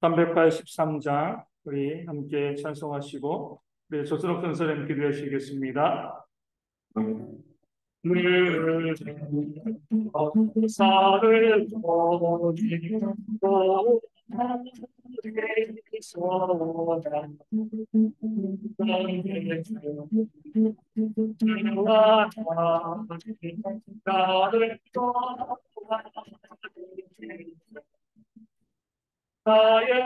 383장 우리 함께 찬송하시고 우리 조선옥 선생님 기도하시겠습니다. 늘 사를 보니고 나를 나의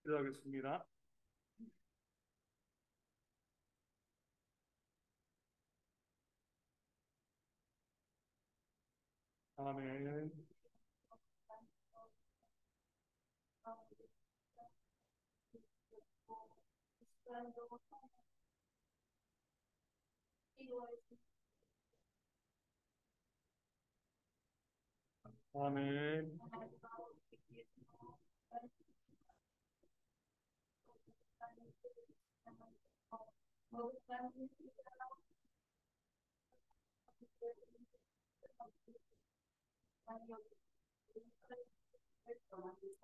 기도하겠습니다. 아멘. 아멘.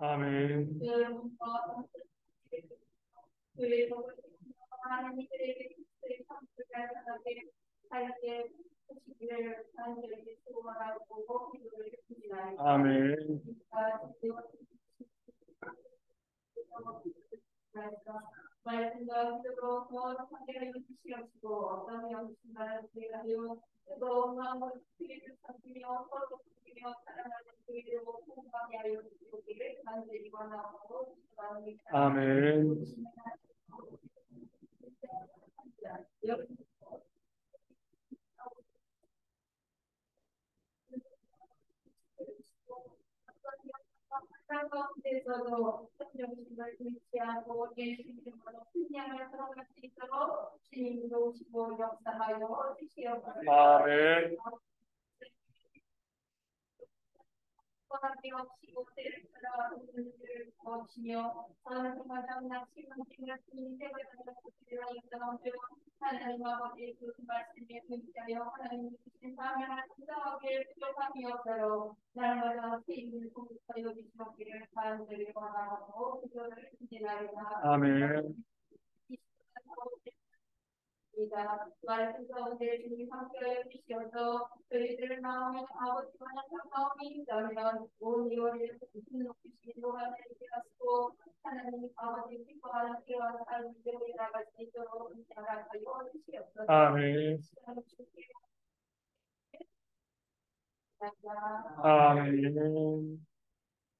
아멘. 아멘. 말씀과 기도로 구원을 상대를 주시옵시고 어떤 영신과는 저희가 되어 뜨거운 마음으로 주기를 섬기며 서로 섬기며 사랑하는 저희를 공부하게 하여 주시기를 간절히 원하고 기도합니다. 아멘. 가운데서도 성령심을 의지하고 예수님으로 승리하며 들어갈 수 있도록 주님도 오시고 역사하여 주시옵소서. 아멘. 하나님 없이 곳대를 따라 오늘을 거치며 하나님과 장난 신문생을 주님께서 주시리라 인정하며 하나님 아버지의 그 말씀에 의지하여 하나님 주신 사명을 인정하기를 부족함이었어요. 날마다 주님을 공급하여 주시기를 간절히 원하고 기도를 드리나이다. 아멘. 말씀 가운데 주님 함께하여 주시어서 저희들 마음에 아버지와 마음이 있다면 온 이월을 높이시기로 하는 되었고 하나님 아버지 기뻐하는 그런 삶을 나갈 수 있도록 인정하여 주시옵소서. 아멘. 아멘.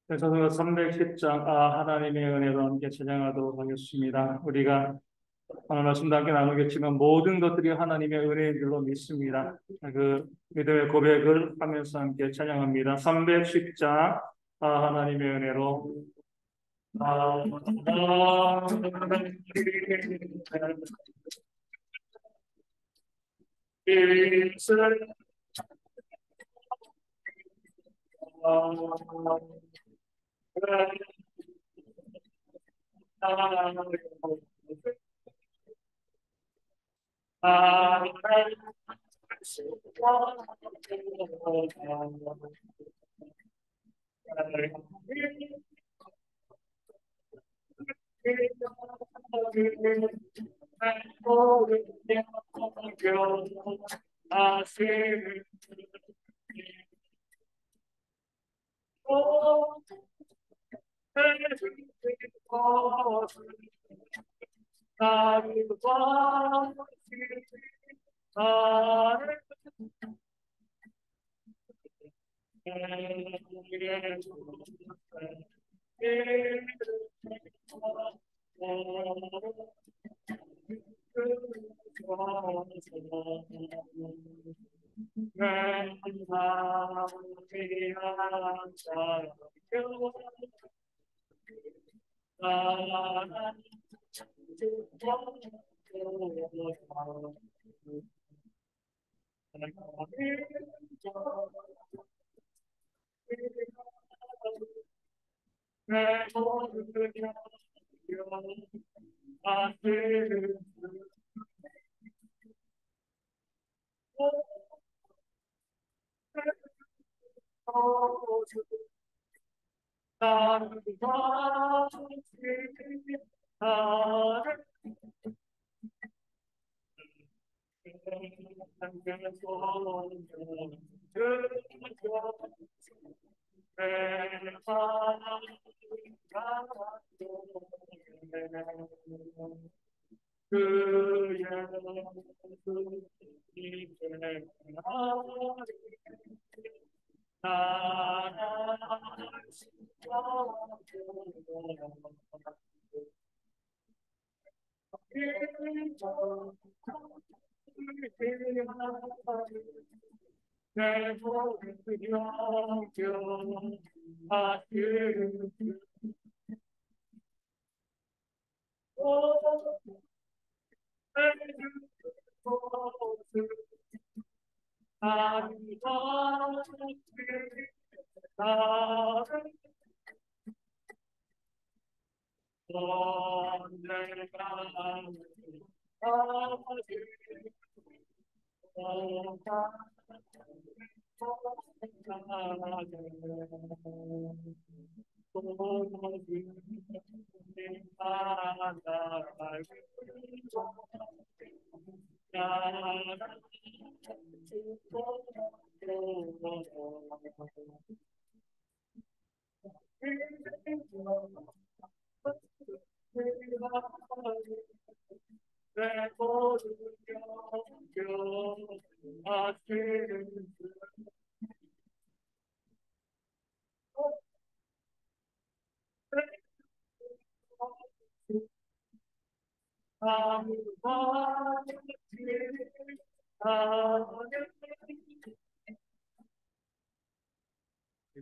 그래서 310장 하나님의 은혜로 함께 찬양하도록 하겠습니다. 우리가 오늘 말씀도 함께 나누겠지만 모든 것들이 하나님의 은혜인 줄로 믿습니다. 그 믿음의 고백을 하면서 함께 찬양합니다. 310장 하나님의 은혜로 아시는 나를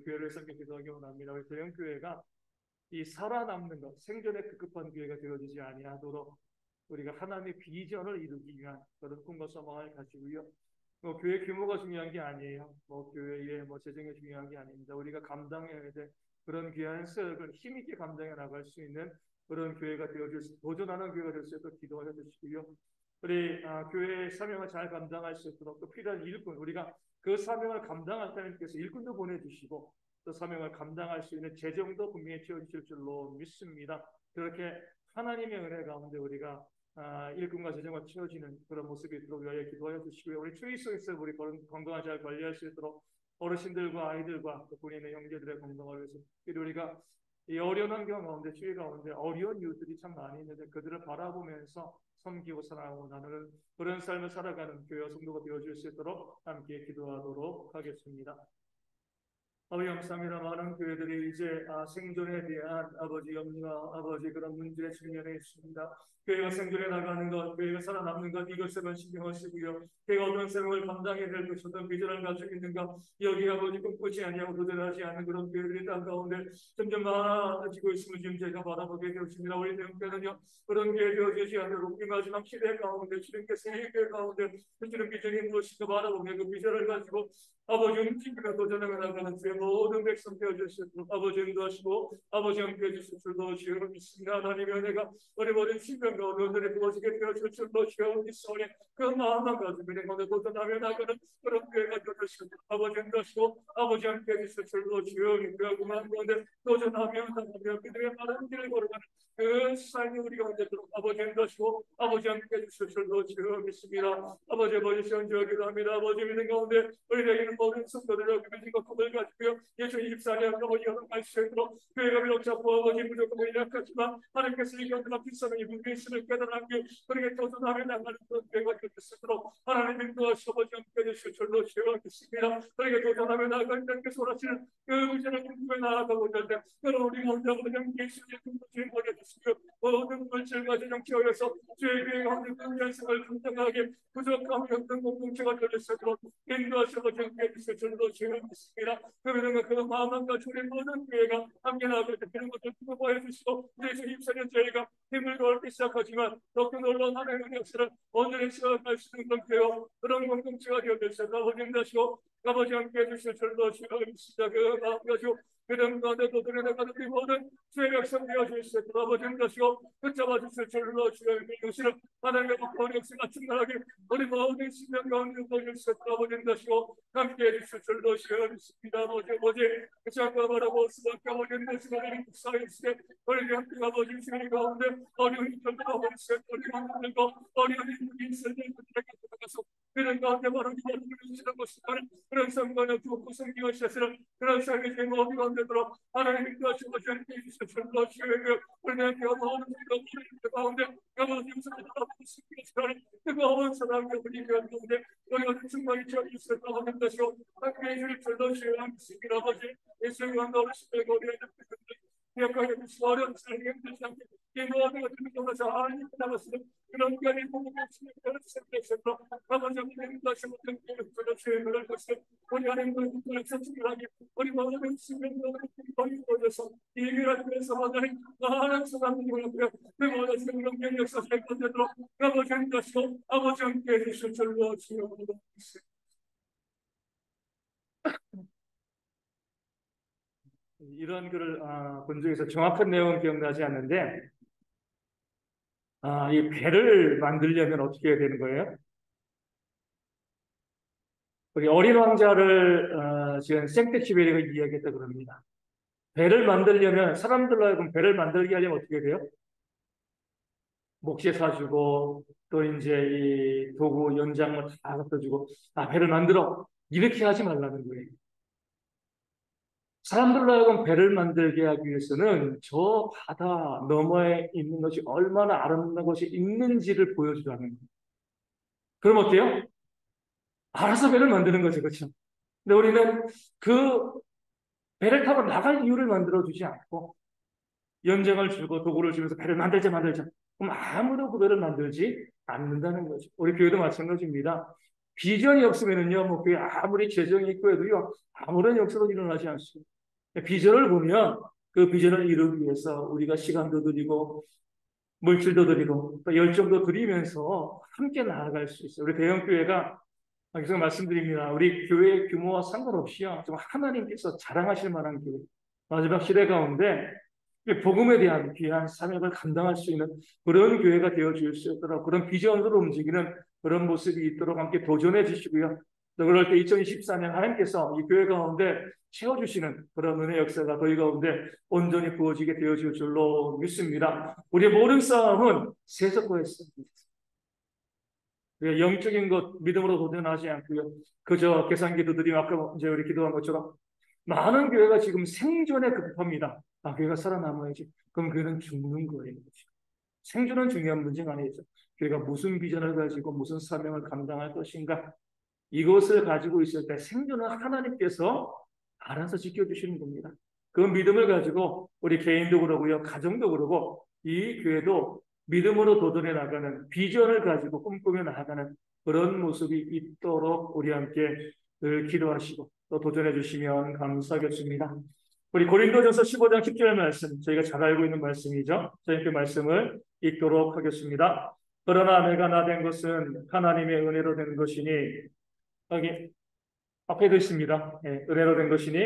교회를 섬겨 기도하기 원합니다. 우리 대형교회가 이 살아남는 것, 생존에 급급한 교회가 되어지지 아니하도록 우리가 하나님의 비전을 이루기 위한 그런 꿈과 소망을 가지고요. 교회 규모가 중요한 게 아니에요. 교회의 재정이 중요한 게 아닙니다. 우리가 감당해야 될 그런 귀한 사역을 힘있게 감당해 나갈 수 있는 그런 교회가 되어질 도전하는 교회가 될 수 있도록 기도하여 주시고요. 우리 교회의 사명을 잘 감당할 수 있도록 또 필요한 일꾼, 우리가 그 사명을 감당할 하나님께서 일꾼도 보내주시고 또 사명을 감당할 수 있는 재정도 분명히 채워주실 줄로 믿습니다. 그렇게 하나님의 은혜 가운데 우리가 일꾼과 재정을 채워지는 그런 모습이 있도록 위하여 기도하여 주시고요. 우리 추위 속에서 우리 건강을 잘 관리할 수 있도록 어르신들과 아이들과 또 본인의 형제들의 건강을 위해서 우리가 이 어려운 환경 가운데 추위 가운데 어려운 이웃들이 참 많이 있는데 그들을 바라보면서 섬기고 사랑하고 나누는 그런 삶을 살아가는 교회와 성도가 되어줄 수 있도록 함께 기도하도록 하겠습니다. 아버지 감사합니다. 많은 교회들이 이제 생존에 대한 아버지 염려와 아버지 그런 문제에 직면해 있습니다. 교회가 생존해 나가는 것, 교회가 살아남는 것, 이것에만 신경을 쓰고요. 교회가 어떤 생활을 감당해야 될 것이 어떤 비전을 가지고 있는가, 여기 아버지 꿈꾸지 아니하고 도전하지 않는 그런 교회들이 땅 가운데 점점 많아지고 있음을 지금 제가 바라보게 되었습니다. 우리 대형교회는요, 그런 교회 되어지지 않도록 이 마지막 시대 가운데 주님께서 이 교회 가운데 주는 비전이 무엇인가 바라보며 그 비전을 가지고 아버지 움직이며 도전하며 나가는 주의 모든 백성 되어주시고 아버지 인도하시고 아버지 함께 해주실 줄로 주여 믿습니다. 하나님의 은혜가 우리 모든 신명 가운데 부어지게 되어줄 줄로 주여 믿사오니 그 마음만 가지고 내 가운데 도전하며 나가는 그런 교회가 되어주시고 아버지 인도하시고 아버지 함께 해주실 줄로 주여 믿고 마음 가운데 도전하며 나가며 그들의 바른 길을 걸어가는 그 삶이 우리 가운데 들어 아버지 인도하시고 아버지 함께 해주실 줄로 주여 믿습니다. 아버지 시원주여 기도합니다. 아버지 믿는 가운데 우리에게는 모든 성도들을 믿음과 꿈을 가지고요. 예수 24년 아버지 여러 말씀으로 교회가 비록 잡고 아버지 부족하고 약하지만 하나님께서 이 견고한 빗사람이 문제 있음을 깨달았기에 우리에게 도전하며 나가는 그런 교회가 되었으므로 하나님 인도하시고 아버지 함께 해주실 줄로 주여 믿습니다. 우리에게 도전하며 나아갈 때 소라시는 그 의지를 궁금해 나아가고 있는데 그런 우리 가운데 아버지 함께 예수의 궁금증을 버려주시고 모든 물질과 재정치하여서 주의 교회 가운데 그 연습을 감당하게 부족함이 없는 공동체가 되었으므로 인도하시고 함께 해주실 줄로 주여 믿습니다. 그러면 그 마음만 가지고 우리 모든 교회가 함께 나아갈 때 그런 것을 보호해 주시고 예수 24년 저희가 힘을 얻기 시작하지만 더욱 놀라운 하나님의 역사를 오늘의 시작할 수 있는 그런 교회와 그런 공동체가 되어주셔서 아버지 인도하시고 아버지 함께 해주실 줄로 주여 믿습니다. 그 마음 가지고 그런 가운데도 드러나가는 이 모든 주의 백성 되어주실 줄 아버지 인도하시고 붙잡아 주실 줄로 주여 믿으시는 하나님의 복권 역사가 충만하게 우리 모든 신명 가운데 보여주실 줄 아버지 인도하시고 함께 해주실 줄로 주여 믿습니다. 아버지 그창과 바라고 수밖에 아버지 인도하시고 우리 국사의 시대 우리 함께 아버지 시간 가운데 어려운 일들과 버리시고 어려운 일들과 어려운 일들이 있을 때 그들에게 들어가서 그런 가운데 바로 기도를 주시는 것이다는 그런 성관을 두고 성경하시는 그런 삶의 제목 어디 가운데 들어 하나님 인도하시고 함께 해주실 줄로 주여 우리 함께 모든 일들 가운데 여러분 임성을 바라보고 싶으시는 뜨거운 사랑의 우리 가운데 우리가 충만히 채워주실 수 있는 것이요 함께 해주실 줄로 주여 믿습니다. 아버지 예수의 원하시는 거리에 기억하게 되시고 어려운 삶이 힘들지 않게 이 모든 것들을 통해서 하나님 나가시는 그런 교회의 공동체 그런 생각에서 아버지 하나님 다시 모든 교회를 주의 것을 우리 하나님의 국가를 선출하게 우리 모든 시민들을 거기 보여서 이 교회를 위해서 하나님 많은 사람들이 올랐고요. 그 모든 생명의 역사를 건져도록 아버지 함께 하시고 아버지 함께 해주실 줄로 주여 믿습니다. 이런 글을 본 적에서 정확한 내용은 기억나지 않는데 이 배를 만들려면 어떻게 해야 되는 거예요? 우리 어린 왕자를 지금 생텍쥐베리가 이야기했다 그럽니다. 배를 만들려면 사람들로 하여금 배를 만들게 하려면 어떻게 돼요? 목재 사주고 또 이제 이 도구 연장을 다 갖다 주고 배를 만들어 이렇게 하지 말라는 거예요. 사람들로 하여금 배를 만들게 하기 위해서는 저 바다 너머에 있는 것이 얼마나 아름다운 것이 있는지를 보여주라는 거예요. 그럼 어때요? 알아서 배를 만드는 거죠. 그렇죠? 근데 우리는 그 배를 타고 나갈 이유를 만들어 주지 않고 연장을 주고 도구를 주면서 배를 만들자 만들자. 그럼 아무도 그 배를 만들지 않는다는 거죠. 우리 교회도 마찬가지입니다. 비전이 없으면은요, 뭐 교회 아무리 재정이 있고 해도요, 아무런 역사도 일어나지 않습니다. 비전을 보면 그 비전을 이루기 위해서 우리가 시간도 드리고 물질도 드리고 또 열정도 드리면서 함께 나아갈 수 있어요. 우리 대형교회가 계속 말씀드립니다. 우리 교회의 규모와 상관없이요. 좀 하나님께서 자랑하실 만한 교회. 마지막 시대 가운데 복음에 대한 귀한 사명을 감당할 수 있는 그런 교회가 되어줄 수 있도록 그런 비전으로 움직이는 그런 모습이 있도록 함께 도전해 주시고요. 또 그럴 때 2024년 하나님께서 이 교회 가운데 채워주시는 그런 은혜 역사가 저희 가운데 온전히 부어지게 되어줄 줄로 믿습니다. 우리의 모든 싸움은 세속과의 싸움입니다. 영적인 것 믿음으로 도전하지 않고요. 그저 계산기도들이 아까 이제 우리 기도한 것처럼 많은 교회가 지금 생존에 급합니다. 교회가 살아남아야지. 그럼 교회는 죽는 거예요. 생존은 중요한 문제가 아니죠. 교회가 무슨 비전을 가지고 무슨 사명을 감당할 것인가. 이것을 가지고 있을 때 생존은 하나님께서 알아서 지켜주시는 겁니다. 그 믿음을 가지고 우리 개인도 그러고요. 가정도 그러고 이 교회도 믿음으로 도전해 나가는 비전을 가지고 꿈꾸며 나가는 그런 모습이 있도록 우리 함께 늘 기도하시고 또 도전해 주시면 감사하겠습니다. 우리 고린도전서 15장 10절 말씀 저희가 잘 알고 있는 말씀이죠. 저희 그 말씀을 읽도록 하겠습니다. 그러나 내가 나 된 것은 하나님의 은혜로 된 것이니 여기 앞에도 있습니다. 은혜로 된 것이니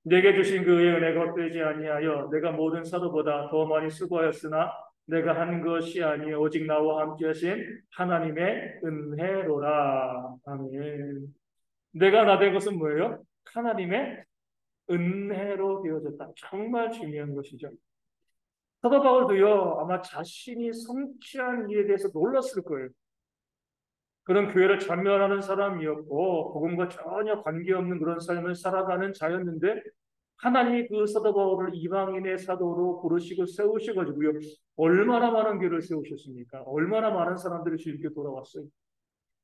내게 주신 그의 은혜가 헛되지 아니하여 내가 모든 사도보다 더 많이 수고하였으나 내가 한 것이 아니요 오직 나와 함께 하신 하나님의 은혜로라. 아멘. 내가 나 된 것은 뭐예요? 하나님의 은혜로 되어졌다. 정말 중요한 것이죠. 사도 바울도요, 아마 자신이 성취한 일에 대해서 놀랐을 거예요. 그런 교회를 전면하는 사람이었고, 복음과 전혀 관계없는 그런 삶을 살아가는 자였는데, 하나님이 그 사도 바울을 이방인의 사도로 부르시고 세우셔가지고요, 얼마나 많은 교회를 세우셨습니까? 얼마나 많은 사람들이 주님께 돌아왔어요.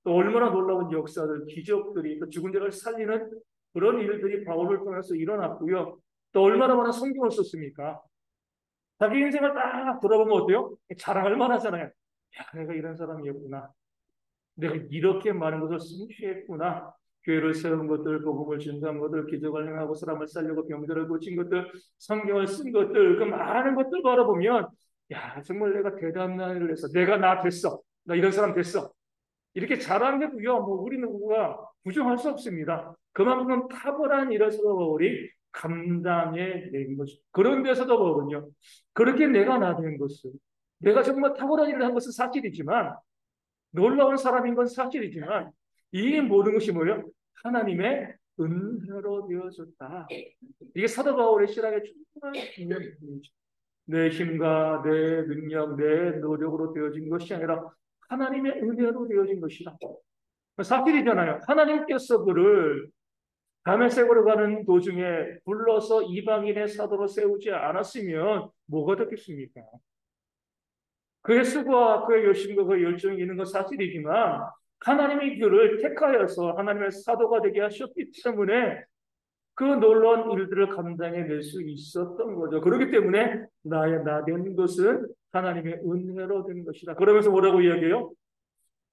또 얼마나 놀라운 역사들, 기적들이, 또 죽은 자를 살리는 그런 일들이 바울을 통해서 일어났고요. 또 얼마나 많은 성경을 썼습니까? 자기 인생을 딱 돌아보면 어때요? 자랑할 만하잖아요. 야, 내가 이런 사람이었구나. 내가 이렇게 많은 것을 성취했구나. 교회를 세운 것들, 복음을 전도한 것들, 기적을 행하고 사람을 살리고 병들을 고친 것들, 성경을 쓴 것들, 그 많은 것들 바라보면 야, 정말 내가 대단한 일을 했어. 내가 나 됐어. 나 이런 사람 됐어. 이렇게 자랑해도요, 뭐 우리 누구가 부정할 수 없습니다. 그만큼 탁월한 일을 바울이 감당해낸 것이죠. 그런 데서도 바울은요, 그렇게 내가 나 된 것을, 내가 정말 탁월한 일을 한 것은 사실이지만, 놀라운 사람인 건 사실이지만, 이 모든 것이 뭐예요? 하나님의 은혜로 되어졌다. 이게 사도 바울의 신앙의 정말 중요한 부분이죠. 내 힘과 내 능력, 내 노력으로 되어진 것이 아니라 하나님의 은혜로 되어진 것이다. 사실이잖아요. 하나님께서 그를 다메섹으로 가는 도중에 불러서 이방인의 사도로 세우지 않았으면 뭐가 됐겠습니까? 그의 수고와 그의 열심과 그의 열정이 있는 건 사실이지만 하나님이 그를 택하여서 하나님의 사도가 되게 하셨기 때문에 그 놀라운 일들을 감당해낼 수 있었던 거죠. 그렇기 때문에 나의 나 된 것은 하나님의 은혜로 된 것이다. 그러면서 뭐라고 이야기해요?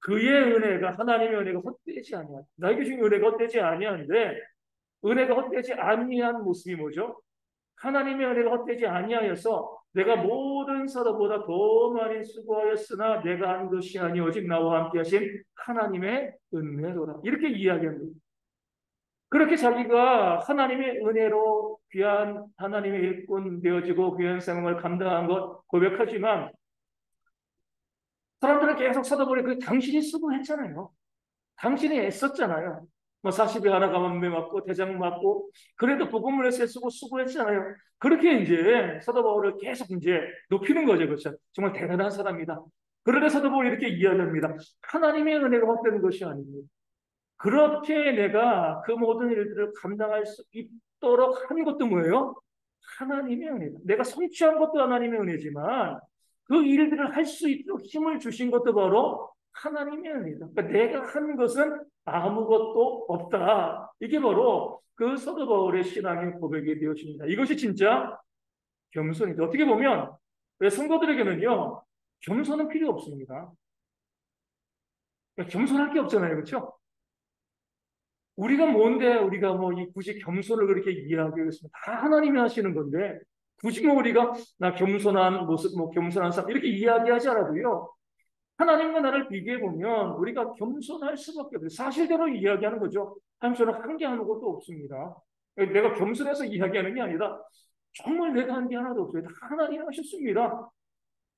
그의 은혜가 하나님의 은혜가 헛되지 아니하다. 나에게 주신 은혜가 헛되지 아니하는데 은혜가 헛되지 아니한 모습이 뭐죠? 하나님의 은혜가 헛되지 아니하여서 내가 모든 사도보다 더 많이 수고하였으나 내가 한 것이 아니 오직 나와 함께 하신 하나님의 은혜로라. 이렇게 이야기합니다. 그렇게 자기가 하나님의 은혜로 귀한 하나님의 일꾼 되어지고 귀한 생명을 감당한 것 고백하지만 사람들은 계속 쳐다보니 그 당신이 수고했잖아요. 당신이 애썼잖아요. 뭐 40에 하나 가만매 맞고 대장 맞고 그래도 복음을 해서 쓰고 수고했잖아요. 그렇게 이제 사도 바울을 계속 이제 높이는 거죠. 그렇죠. 정말 대단한 사람이다. 그런데 사도 바울이 이렇게 이야기합니다. 하나님의 은혜가 헛되는 것이 아닙니다. 그렇게 내가 그 모든 일들을 감당할 수 있도록 한 것도 뭐예요? 하나님의 은혜다. 내가 성취한 것도 하나님의 은혜지만 그 일들을 할 수 있도록 힘을 주신 것도 바로 하나님의 은혜다. 그러니까 내가 한 것은 아무것도 없다. 이게 바로 그 사도 바울의 신앙의 고백이 되어집니다. 이것이 진짜 겸손이다. 어떻게 보면 왜 성도들에게는요, 겸손은 필요 없습니다. 겸손할 게 없잖아요. 그렇죠? 우리가 뭔데 우리가 뭐 이 굳이 겸손을 그렇게 이야기하겠습니까? 다 하나님이 하시는 건데 굳이 뭐 우리가 나 겸손한 모습, 뭐 겸손한 사람 이렇게 이야기하지 않아도요. 하나님과 나를 비교해 보면 우리가 겸손할 수밖에 없어요. 사실대로 이야기하는 거죠. 하나님 저는 한 게 아무것도 없습니다. 내가 겸손해서 이야기하는 게 아니라 정말 내가 한 게 하나도 없어요. 다 하나님이 하셨습니다.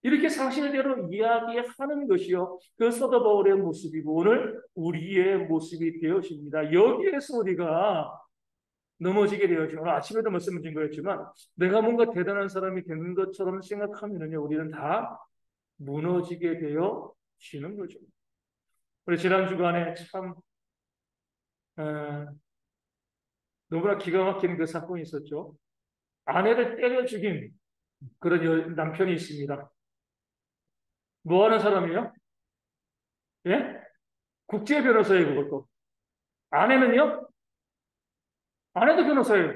이렇게 사실대로 이야기하는 것이요. 그 사도 바울의 모습이고 오늘 우리의 모습이 되어집니다. 여기에서 우리가 넘어지게 되어지 오늘 아침에도 말씀을 드린 거였지만 내가 뭔가 대단한 사람이 되는 것처럼 생각하면은요. 우리는 다 무너지게 되어지는 거죠. 우리 지난 주간에 참 어, 너무나 기가 막히는 그 사건이 있었죠. 아내를 때려 죽인 그런 남편이 있습니다. 뭐 하는 사람이에요? 예? 국제 변호사예요, 그것도. 아내는요? 아내도 변호사예요.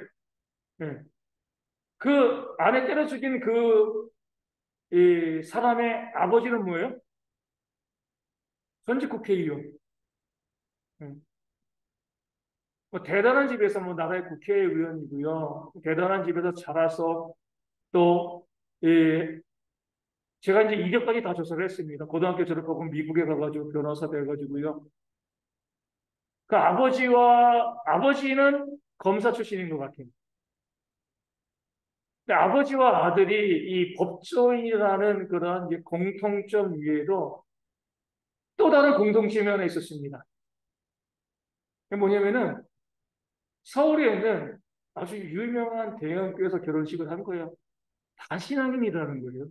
예. 그 아내 때려 죽인 그 이 사람의 아버지는 뭐예요? 전직 국회의원. 예. 뭐 대단한 집에서 뭐 나라의 국회의원이고요. 대단한 집에서 자라서 또 이, 제가 이제 이력까지 다 조사를 했습니다. 고등학교 졸업하고 미국에 가가지고 변호사 돼가지고요. 그 아버지는 검사 출신인 것 같아요. 근데 아버지와 아들이 이 법조인이라는 그러한 이제 공통점 위에도 또 다른 공동점이 하나 있었습니다. 그게 뭐냐면은 서울에 있는 아주 유명한 대형교회에서 결혼식을 한 거예요. 다 신앙인이라는 거예요.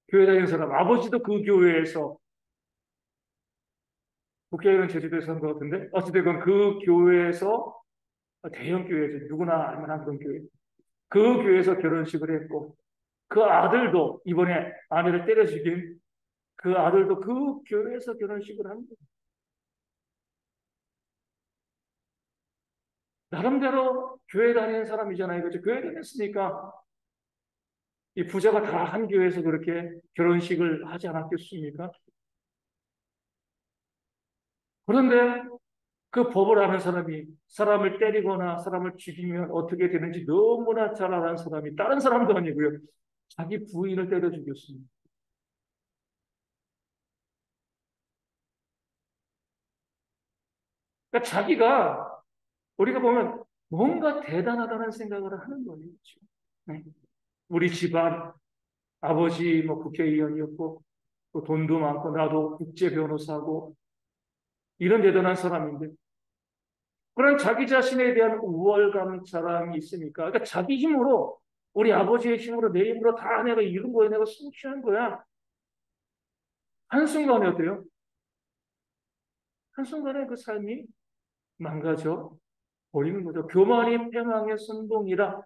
교회 다니는 사람, 아버지도 그 교회에서 국회의원 제주도에서 한 것 같은데 어찌됐건 그 교회에서 대형 교회죠. 누구나 알만한 그런 교회. 그 교회에서 결혼식을 했고 그 아들도 이번에 아내를 때려 죽인 그 아들도 그 교회에서 결혼식을 한 거예요. 나름대로 교회 다니는 사람이잖아요. 그렇죠? 교회 다녔으니까 이 부자가 다 한 교회에서 그렇게 결혼식을 하지 않았겠습니까? 그런데 그 법을 아는 사람이 사람을 때리거나 사람을 죽이면 어떻게 되는지 너무나 잘 아는 사람이 다른 사람도 아니고요. 자기 부인을 때려 죽였습니다. 그러니까 자기가 우리가 보면 뭔가 대단하다는 생각을 하는 거예요. 지금. 네. 우리 집안 아버지 뭐 국회의원이었고 또 돈도 많고 나도 국제 변호사고 이런 대단한 사람인데 그런 자기 자신에 대한 우월감 자랑이 있으니까 그러니까 자기 힘으로 우리 아버지의 힘으로 내 힘으로 다 내가 이룬 거야 내가 성취한 거야 한순간에 어때요? 한순간에 그 삶이 망가져 버리는 거죠. 교만이 패망의 선봉이라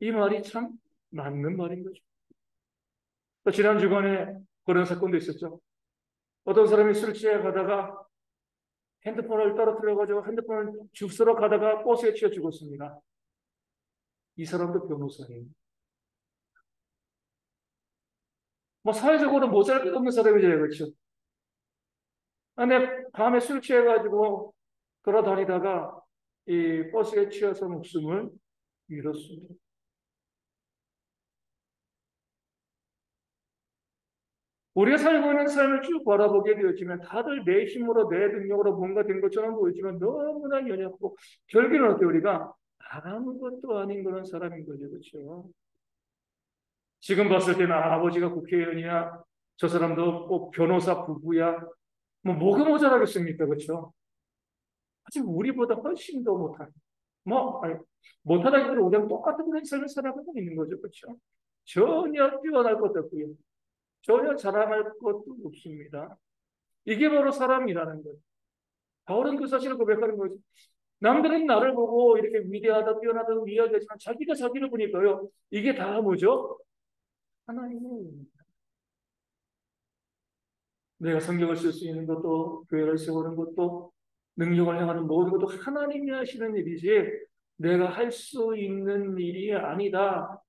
이 말이 참 맞는 말인 거죠. 또 지난 주간에 그런 사건도 있었죠. 어떤 사람이 술 취해 가다가 핸드폰을 떨어뜨려가지고 핸드폰을 주스러 가다가 버스에 치여 죽었습니다. 이 사람도 변호사예요. 뭐 사회적으로 모자랄 것 없는 사람이잖아요. 그렇죠? 근데 밤에 술 취해가지고 돌아다니다가 이 버스에 치여서 목숨을 잃었습니다. 우리가 살고 있는 삶을 쭉 바라보게 되었지만 다들 내 힘으로 내 능력으로 뭔가 된 것처럼 보이지만 너무나 연약하고 결국에는 어때 우리가 아무것도 아닌 그런 사람인 거죠. 그렇죠? 지금 봤을 때는 아버지가 국회의원이야 저 사람도 꼭 변호사 부부야 뭐 뭐가 모자라겠습니까? 그렇죠? 아직 우리보다 훨씬 더 못한 뭐 아니, 못하다기보다 우리랑 똑같은 그런 삶을 살아가고 있는 거죠. 그렇죠? 전혀 뛰어날 것도 없고요. 전혀 자랑할 것도 없습니다. 이게 바로 사람이라는 거예요. 바울은 그 사실을 고백하는 거죠. 남들은 나를 보고 이렇게 위대하다, 뛰어나다고 이야기하지만 자기가 자기를 보니까요. 이게 다 뭐죠? 하나님의 은혜입니다. 내가 성경을 쓸 수 있는 것도, 교회를 세우는 것도, 능력을 행하는 모든 것도 하나님이 하시는 일이지 내가 할 수 있는 일이 아니다.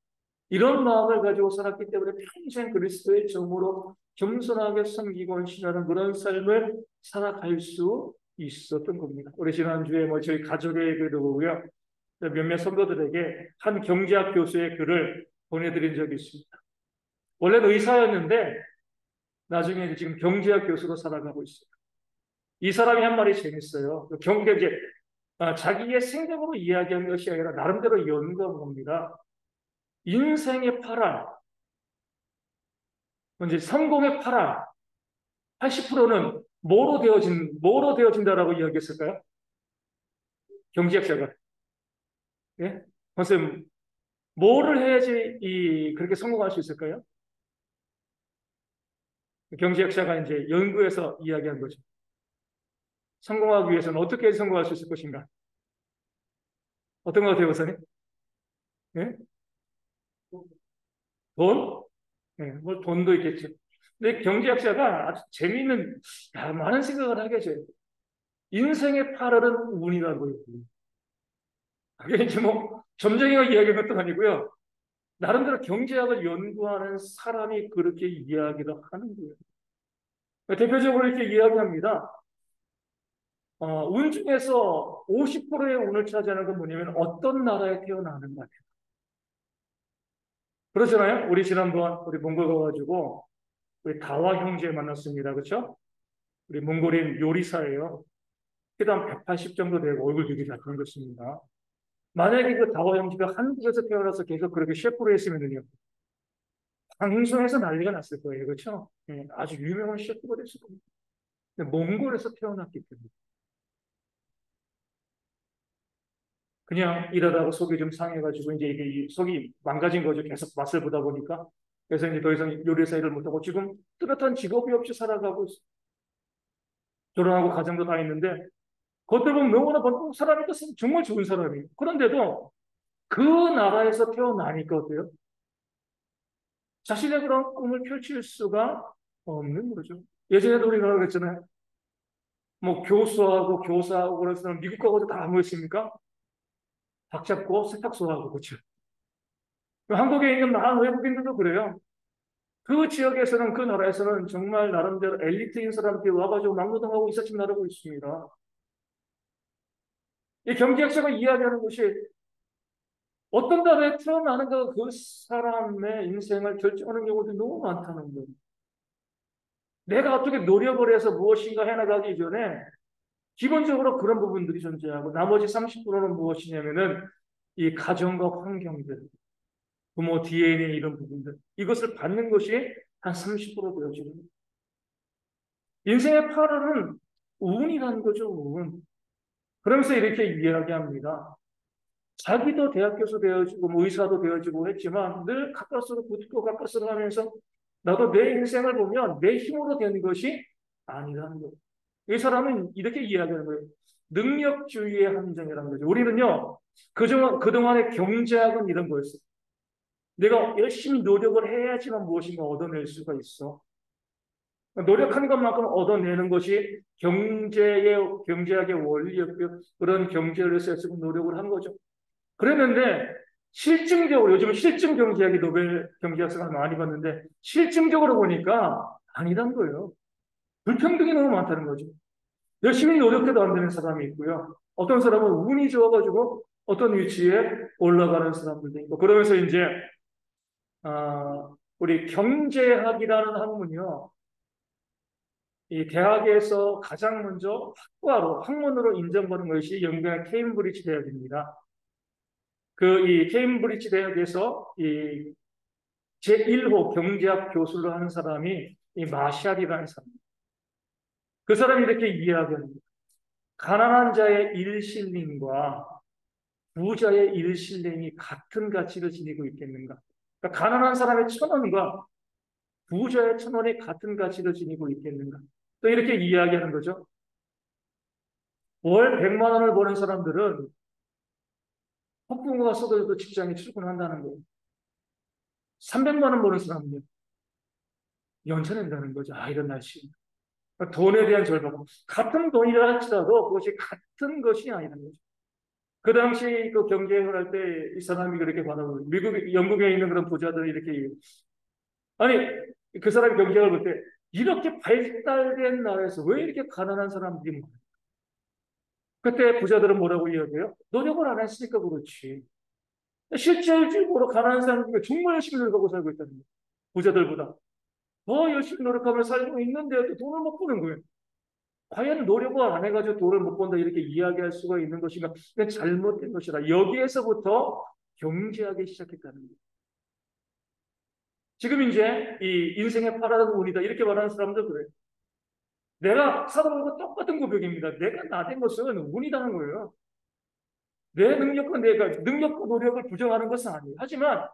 이런 마음을 가지고 살았기 때문에 평생 그리스도의 정으로 겸손하게 섬기고 헌신하는 그런 삶을 살아갈 수 있었던 겁니다. 우리 지난주에 뭐 저희 가족의 글도 보고요. 몇몇 성도들에게 한 경제학 교수의 글을 보내드린 적이 있습니다. 원래는 의사였는데 나중에 지금 경제학 교수로 살아가고 있어요. 이 사람이 한 말이 재밌어요. 경제 자기의 생각으로 이야기하는 것이 아니라 나름대로 연구합니다. 인생의 파란, 이제 성공의 파란, 80%는 뭐로 되어진다라고 이야기했을까요? 경제학자가. 예? 선생님, 뭐를 해야지 그렇게 성공할 수 있을까요? 경제학자가 이제 연구해서 이야기한 거죠. 성공하기 위해서는 어떻게 성공할 수 있을 것인가? 어떤 것 같아요, 우선이? 예? 돈? 예, 뭐 돈도 있겠죠. 근데 경제학자가 아주 재미있는, 많은 생각을 하게 돼요. 인생의 8월은 운이라고요. 그게 이제 뭐, 점쟁이가 이야기한 것도 아니고요. 나름대로 경제학을 연구하는 사람이 그렇게 이야기를 하는 거예요. 대표적으로 이렇게 이야기합니다. 운 중에서 50%의 운을 차지하는 건 뭐냐면 어떤 나라에 태어나는 거예요. 그렇잖아요. 우리 지난번 우리 몽골 가가지고 우리 다와 형제 만났습니다. 그렇죠? 우리 몽골인 요리사예요. 키도 한 180 정도 되고 얼굴 되게 잘 생겼습니다. 만약에 그 다워 형제가 한국에서 태어나서 계속 그렇게 셰프로 했으면요, 방송에서 난리가 났을 거예요. 그렇죠? 예, 아주 유명한 셰프가 됐을 겁니다. 근데 몽골에서 태어났기 때문에. 그냥 이러다가 속이 좀 상해가지고 이제 이게 속이 망가진 거죠. 계속 맛을 보다 보니까. 그래서 이제 더 이상 요리사 일을 못하고 지금 뚜렷한 직업이 없이 살아가고 결혼하고 가정도 다 있는데 겉으로 보면 너무나 사람이 정말 좋은 사람이에요. 그런데도 그 나라에서 태어나니까 어때요? 자신의 그런 꿈을 펼칠 수가 없는 거죠. 예전에도 우리가 그랬잖아요. 뭐 교수하고 교사하고 그래서 미국 가고도 다 뭐였습니까? 박 잡고 세탁소 하고 그렇죠. 한국에 있는 많은 외국인들도 그래요. 그 지역에서는 그 나라에서는 정말 나름대로 엘리트인 사람들이 와가지고 막노동하고 이삿짐 나르고 있습니다. 이 경제학자가 이야기하는 것이 어떤 나라에 태어나는 그 사람의 인생을 결정하는 경우도 너무 많다는 거예요. 내가 어떻게 노력을 해서 무엇인가 해나가기 전에 기본적으로 그런 부분들이 존재하고 나머지 30%는 무엇이냐면은 이 가정과 환경들, 부모 DNA 이런 부분들 이것을 받는 것이 한 30% 되어지는 거예요. 인생의 8월은 운이라는 거죠, 운. 그러면서 이렇게 이야기합니다. 자기도 대학 교수 되어지고 뭐 의사도 되어지고 했지만 늘 가까스로 붙고 가까스로 하면서 나도 내 인생을 보면 내 힘으로 되는 것이 아니라는 거예요. 이 사람은 이렇게 이야기하는 거예요. 능력주의의 함정이라는 거죠. 우리는요, 그동안의 경제학은 이런 거였어요. 내가 열심히 노력을 해야지만 무엇인가 얻어낼 수가 있어. 노력하는 것만큼 얻어내는 것이 경제학의 원리였고요. 그런 경제를 쓰고 노력을 한 거죠. 그랬는데 실증적으로 요즘은 실증 경제학이 노벨 경제학상을 많이 받는데 실증적으로 보니까 아니란 거예요. 불평등이 너무 많다는 거죠. 열심히 노력해도 안 되는 사람이 있고요. 어떤 사람은 운이 좋아가지고 어떤 위치에 올라가는 사람들도 있고 그러면서 이제 우리 경제학이라는 학문이요. 이 대학에서 가장 먼저 학문으로 인정받는 것이 영국의 케임브리지 대학입니다. 이 케임브리지 대학에서 이 제1호 경제학 교수를 하는 사람이 이 마샬이라는 사람. 그 사람이 이렇게 이야기합니다. 가난한 자의 일실림과 부자의 일실림이 같은 가치를 지니고 있겠는가? 그러니까 가난한 사람의 1,000원과 부자의 1,000원이 같은 가치를 지니고 있겠는가? 또 이렇게 이야기하는 거죠. 월 100만 원을 버는 사람들은 폭풍우가 쏟아져도 직장에 출근한다는 거예요. 300만 원 버는 사람은요. 연차낸다는 거죠. 이런 날씨. 돈에 대한 절박. 같은 돈이라 할지라도 그것이 같은 것이 아니라는 거죠. 그 당시 그 경쟁을 할 때 이 사람이 그렇게 바라보고 영국에 있는 그런 부자들이 이렇게 아니 그 사람이 경쟁을 볼 때 이렇게 발달된 나라에서 왜 이렇게 가난한 사람들이 많아? 그때 부자들은 뭐라고 이야기해요? 노력을 안 했으니까 그렇지. 실질적으로 가난한 사람들이 정말 열심히 노력하고 살고 있다는 거예요. 부자들보다. 더 열심히 노력하며 살고 있는데도 돈을 못 버는 거예요. 과연 노력을 안 해가지고 돈을 못 번다 이렇게 이야기할 수가 있는 것인가? 그건 잘못된 것이다. 여기에서부터 경제하기 시작했다는 거예요. 지금 이제 이 인생의 파라다는 운이다 이렇게 말하는 사람들 그래요. 내가 사도들과 똑같은 고백입니다. 내가 나된 것은 운이라는 거예요. 내 능력과 노력을 부정하는 것은 아니에요. 하지만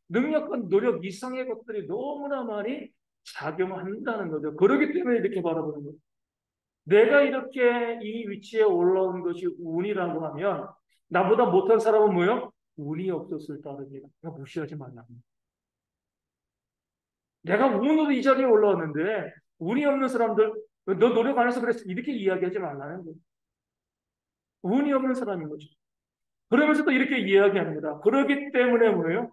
능력과 노력 이상의 것들이 너무나 많이 작용한다는 거죠. 그렇기 때문에 이렇게 바라보는 거예요. 내가 이렇게 이 위치에 올라온 것이 운이라고 하면 나보다 못한 사람은 뭐요? 운이 없었을 따름이다. 내가 무시하지 말라. 내가 운으로 이 자리에 올라왔는데 운이 없는 사람들 너 노력 안 해서 그랬어. 이렇게 이야기하지 말라는 거예요. 운이 없는 사람인 거죠. 그러면서 또 이렇게 이야기합니다. 그러기 때문에 뭐예요?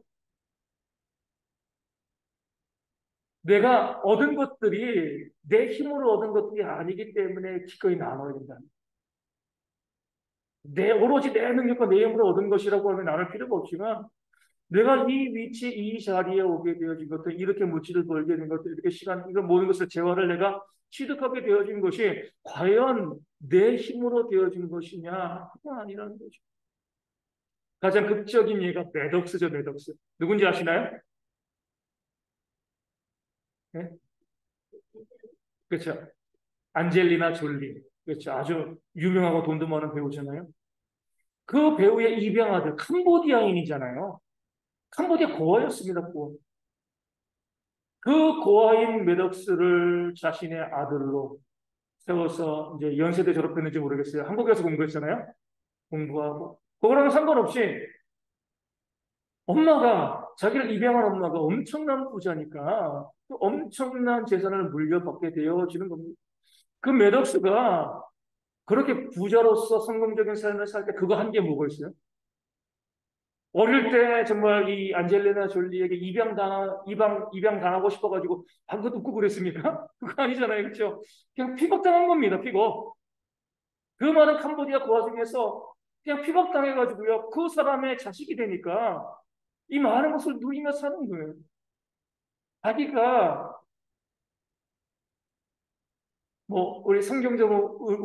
내가 얻은 것들이 내 힘으로 얻은 것들이 아니기 때문에 기꺼이 나눠야 된다. 오로지 내 능력과 내 힘으로 얻은 것이라고 하면 나눌 필요가 없지만 내가 이 위치, 이 자리에 오게 되어진 것들, 이렇게 무치를 벌게 된 것들, 이렇게 이런 모든 것을 재화를 내가 취득하게 되어진 것이 과연 내 힘으로 되어진 것이냐? 그건 아니라는 거죠. 가장 극적인 예가 매덕스죠, 매덕스. 누군지 아시나요? 네? 그렇죠. 안젤리나 졸리. 그렇죠. 아주 유명하고 돈도 많은 배우잖아요. 그 배우의 입양 아들, 캄보디아인이잖아요. 캄보디아 고아였습니다, 고아. 그 고아인 매덕스를 자신의 아들로 세워서 이제 연세대 졸업했는지 모르겠어요. 한국에서 공부했잖아요. 공부하고. 그거랑은 상관없이 엄마가, 자기를 입양한 엄마가 엄청난 부자니까 그 엄청난 재산을 물려받게 되어지는 겁니다. 그 매덕스가 그렇게 부자로서 성공적인 삶을 살 때 그거 한 게 뭐가 있어요? 어릴 때 정말 이 안젤리나 졸리에게 입양 당하고 싶어가지고 방긋 웃고 그랬습니까? 그거 아니잖아요. 그렇죠? 그냥 픽업당한 겁니다. 픽업. 그 많은 캄보디아 고아 중에서 그냥 픽업당해가지고요. 그 사람의 자식이 되니까 이 많은 것을 누리며 사는 거예요. 자기가 뭐 우리 성경적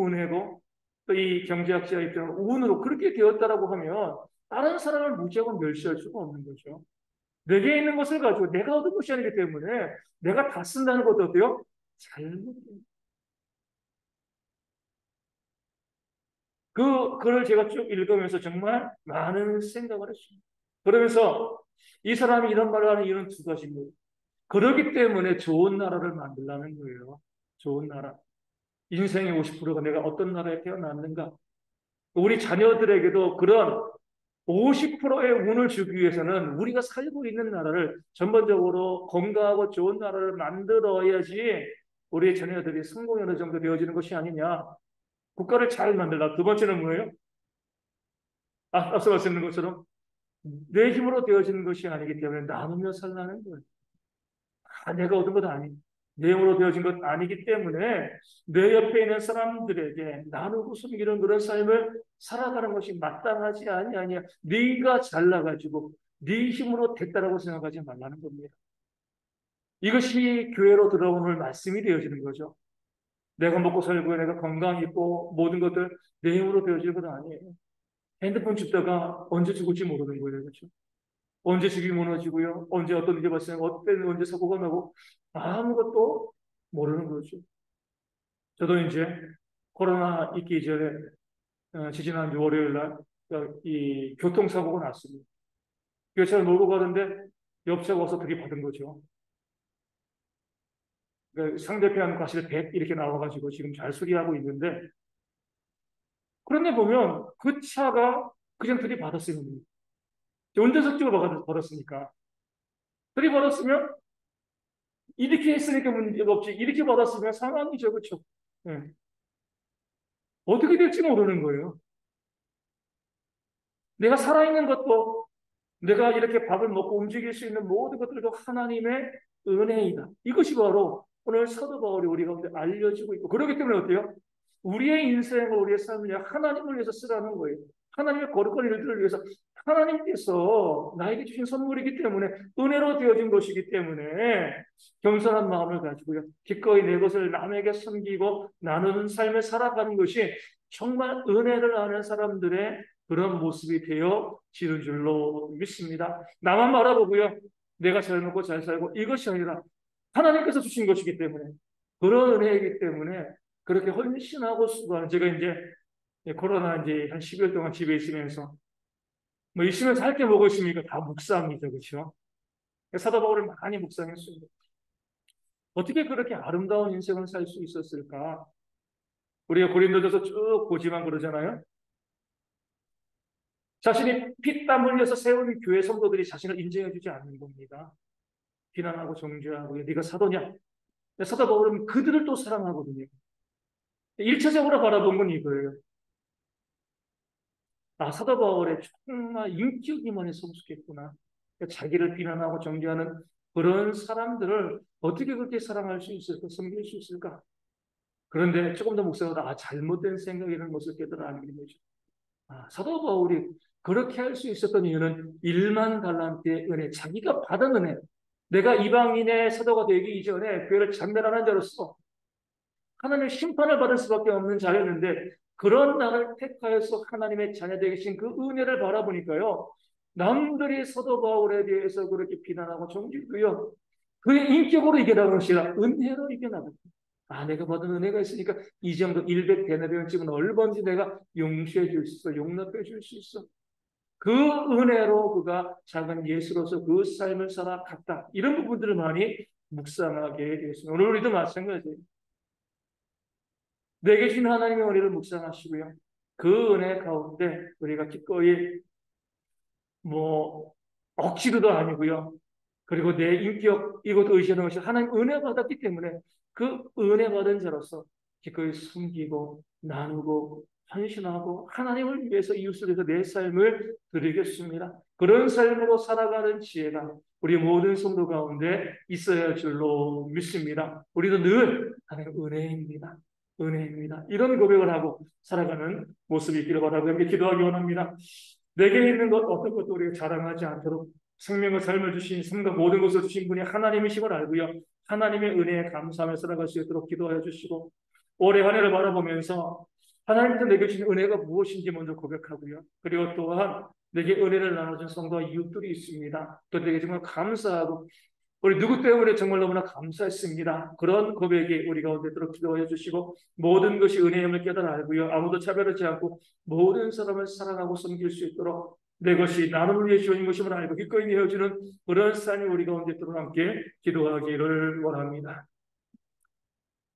은혜고 또 이 경제학자 입장으로 운으로 그렇게 되었다라고 하면 다른 사람을 무지하고 멸시할 수가 없는 거죠. 내게 있는 것을 가지고 내가 얻은 것이 아니기 때문에 내가 다 쓴다는 것도 어때요? 잘못. 그 글을 제가 쭉 읽으면서 정말 많은 생각을 했습니다. 그러면서 이 사람이 이런 말을 하는 이유는 두 가지입니다. 그렇기 때문에 좋은 나라를 만들라는 거예요. 좋은 나라. 인생의 50%가 내가 어떤 나라에 태어났는가. 우리 자녀들에게도 그런 50%의 운을 주기 위해서는 우리가 살고 있는 나라를 전반적으로 건강하고 좋은 나라를 만들어야지 우리 자녀들이 성공이 어느 정도 되어지는 것이 아니냐. 국가를 잘 만들다. 두 번째는 뭐예요? 앞서 말씀드린 것처럼 내 힘으로 되어지는 것이 아니기 때문에 나누며 살라는 거예요. 내가 얻은 것 아니. 내 힘으로 되어진 것 아니기 때문에 내 옆에 있는 사람들에게 나누고 섬기는 그런 삶을 살아가는 것이 마땅하지 아니야. 네가 잘나가지고 네 힘으로 됐다라고 생각하지 말라는 겁니다. 이것이 교회로 들어오는 말씀이 되어지는 거죠. 내가 먹고 살고 내가 건강히 있고 모든 것들 내 힘으로 되어질 것 아니에요. 핸드폰 줍다가 언제 죽을지 모르는 거예요. 그렇죠? 언제 집이 무너지고요. 언제 어떤 일이 발생하고 어떤 언제 사고가 나고 아무것도 모르는 거죠. 저도 이제 코로나 있기 전에 지지난주 월요일 날이 교통사고가 났습니다. 교차로 몰고 가는데 옆차가 와서 들이받은 거죠. 그러니까 상대편 과실 100 이렇게 나와가지고 지금 잘 수리하고 있는데 그런데 보면 그 차가 그냥 들이받았어요. 운전석 쪽으로 받았으니까. 들이받았으면 이렇게 했으니까 문제가 없지. 이렇게 받았으면 상황이죠. 그렇죠? 네. 어떻게 될지 모르는 거예요. 내가 살아있는 것도 내가 이렇게 밥을 먹고 움직일 수 있는 모든 것들도 하나님의 은혜이다. 이것이 바로 오늘 사도 바울이 우리 가운데 알려지고 있고 그렇기 때문에 어때요? 우리의 인생을 우리의 삶을 하나님을 위해서 쓰라는 거예요. 하나님의 거룩한 일들을 위해서 하나님께서 나에게 주신 선물이기 때문에 은혜로 되어진 것이기 때문에 겸손한 마음을 가지고요. 기꺼이 내 것을 남에게 섬기고 나누는 삶을 살아가는 것이 정말 은혜를 아는 사람들의 그런 모습이 되어지는 줄로 믿습니다. 나만 바라보고요. 내가 잘 먹고 잘 살고 이것이 아니라 하나님께서 주신 것이기 때문에 그런 은혜이기 때문에 그렇게 헌신하고 수고하는 제가 이제 코로나 이제 한 10일 동안 집에 있으면서 뭐 있으면서 할 게 뭐가 있습니까? 다 묵상이죠. 그렇죠? 사도 바울을 많이 묵상했습니다. 어떻게 그렇게 아름다운 인생을 살 수 있었을까? 우리가 고린도전서 쭉 보지만 그러잖아요. 자신이 피땀 흘려서 세운 교회 성도들이 자신을 인정해주지 않는 겁니다. 비난하고 정죄하고 네가 사도냐? 사도 바울은 그들을 또 사랑하거든요. 일차적으로 바라본 건 이거예요. 사도 바울의 정말 인격이만이 성숙했구나. 자기를 비난하고 정죄하는 그런 사람들을 어떻게 그렇게 사랑할 수 있을까? 섬길 수 있을까? 그런데 조금 더 묵상하다 잘못된 생각이라는 것을 깨달아내게 되죠. 사도 바울이 그렇게 할 수 있었던 이유는 1만 달란트의 은혜, 자기가 받은 은혜. 내가 이방인의 사도가 되기 이전에 교회를 전멸하는 자로서 하나님의 심판을 받을 수밖에 없는 자였는데 그런 나를 택하여서 하나님의 자녀되게 계신 그 은혜를 바라보니까요. 남들이 사도 바울에 대해서 그렇게 비난하고 정죄도요. 그의 인격으로 이겨나가는 것이라 은혜로 이겨나가는. 아, 내가 받은 은혜가 있으니까 이 정도 100데나리온쯤은 얼마든지 내가 용서해 줄 수 있어. 용납해 줄 수 있어. 그 은혜로 그가 작은 예수로서 그 삶을 살아갔다. 이런 부분들을 많이 묵상하게 되었습니다. 오늘 우리도 마찬가지예요. 내게 주신 하나님의 은혜를 묵상하시고요. 그 은혜 가운데 우리가 기꺼이 뭐 억지로도 아니고요. 그리고 내 인격 이것도 의지하는 것이 하나님 은혜 받았기 때문에 그 은혜 받은 자로서 기꺼이 숨기고 나누고 헌신하고 하나님을 위해서 이웃을 위해서 내 삶을 드리겠습니다. 그런 삶으로 살아가는 지혜가 우리 모든 성도 가운데 있어야 할 줄로 믿습니다. 우리도 늘 하나님 은혜입니다. 은혜입니다. 이런 고백을 하고 살아가는 모습이 있기를 바라고 함께 기도하기 원합니다. 내게 있는 것 어떤 것도 우리가 자랑하지 않도록 생명과 삶을 주신 삶과 모든 것을 주신 분이 하나님이심을 알고요. 하나님의 은혜에 감사하며 살아갈 수 있도록 기도하여 주시고 올해 한 해를 바라보면서 하나님께서 내게 주신 은혜가 무엇인지 먼저 고백하고요. 그리고 또한 내게 은혜를 나눠준 성도와 이웃들이 있습니다. 또 내게 정말 감사하고 우리 누구 때문에 정말 너무나 감사했습니다. 그런 고백이 우리 가운데 들어 기도해 주시고 모든 것이 은혜임을 깨달아 알고요. 아무도 차별하지 않고 모든 사람을 사랑하고 섬길 수 있도록 내 것이 나눔을 위해 주어진 것임을 알고 기꺼이 내어주는 그런 삶이 우리 가운데 들어 함께 기도하기를 원합니다.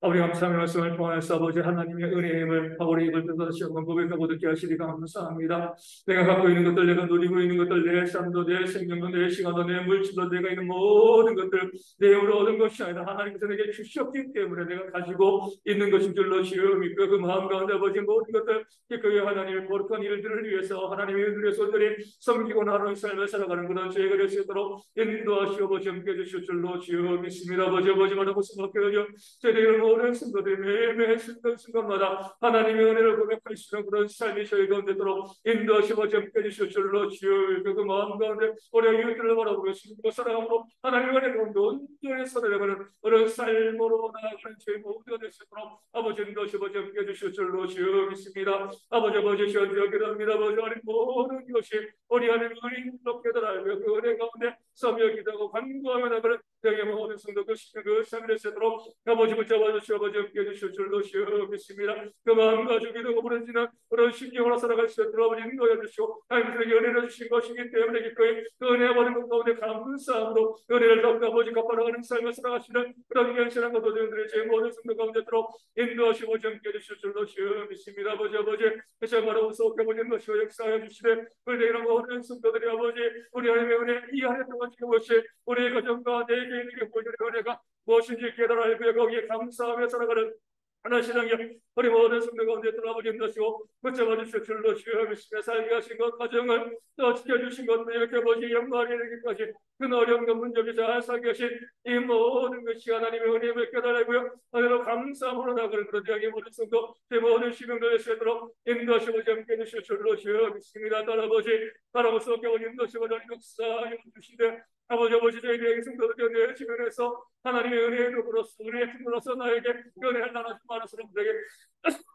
아버지 감사의 말씀을 통하여서 아버지 하나님의 은혜임을 우리 입을 뜯어다시 한번 고백하고 듣게 하시리 감사합니다. 내가 갖고 있는 것들, 내가 누리고 있는 것들, 내 삶도, 내 생명도, 내 시간도, 내 물질도, 내가 있는 모든 것들 내 힘으로 얻은 것이 아니라 하나님께서 내게 주셨기 때문에 내가 가지고 있는 것인 줄로 주여 믿고 그 마음 가운데 아버지 모든 것들 그 하나님의 거룩한 일들을 위해서 하나님의 일들의 손들이 섬기고 나누는 삶을 살아가는 그런 죄가 될 수 있도록 인도하시오 아버지 함께 해주실 줄로 주여 믿습니다. 아버지 말하고 수밖에 하여 저희들 모든 순간들이 매일매일 순간마다 하나님의 은혜를 고백할 수 있는 그런 삶이 저희 가운데 도록 인도하시고 함께 해주실 줄로 주여 그 마음 가운데 우리 이웃들을 바라보며 숨고 사랑함으로 하나님의 은혜 가운데 온전히 살아가는 그런 삶으로 나아가는 저희 모두가 될 수 있도록 아버지 인도하시고 함께 해주실 줄로 주여 믿습니다. 아버지 시원하게 기도합니다. 아버지 하나님 모든 것이 우리 하나님 은혜로 깨달아 그 은혜 가운데 섬여 기도하고 간구하며 나가는 여기 모든 성도 그 삶이 될 수 있도록 아버지 붙잡아주시오 아버지 함께 해주실 줄로 주여 믿습니다. 그 마음 가지고 기도하고 부르짖는 그런 심령으로 살아갈 수 있도록 아버지 인도해 주시고 하나님께서 은혜를 주신 것이기 때문에 기꺼이 그 은혜 받은 것 가운데 감사함으로 은혜를 덮고 아버지 갚아나가는 삶을 살아가시는 그런 견실한 것들을 제 모든 성도 가운데 들어 인도하시고 함께 해주실 줄로 주여 믿습니다. 아버지 다시 말하고 속해 보는 것이고 역사하여 주시되 우리 이런 모든 성도들이 아버지 우리 하나님의 은혜 이 한 해 동안 지금 것이 우리 가정과 내 개인에게 보여주는 은혜가 무엇인지 깨달아 알고 거기에 감사하며 살아가는 하나님 하나님 우리 모든 성도 가운데 돌아보지 것이고 붙잡아 주실 줄로 주여 믿으며 살게 하신 것 가정을 또 지켜주신 것도 이렇게 보시 영광이 되기까지 그 어려운 것 문제를 잘 살게 하신 이 모든 것이 하나님의 은혜를 깨달아고요 하나님으로 감사함으로 나가는 그런 여기 모든 성도 제 모든 시민들을 세도록 인도하시고 함께 해주실 줄로 주여 믿습니다. 따라고 썩게 인도하시고 역사하여 주시되 아버지 저희들에게 성도들 내 주변에서 하나님의 은혜의 도구로서 은혜의 품으로서 나에게 은혜를 나눠주신 많은 사람들에게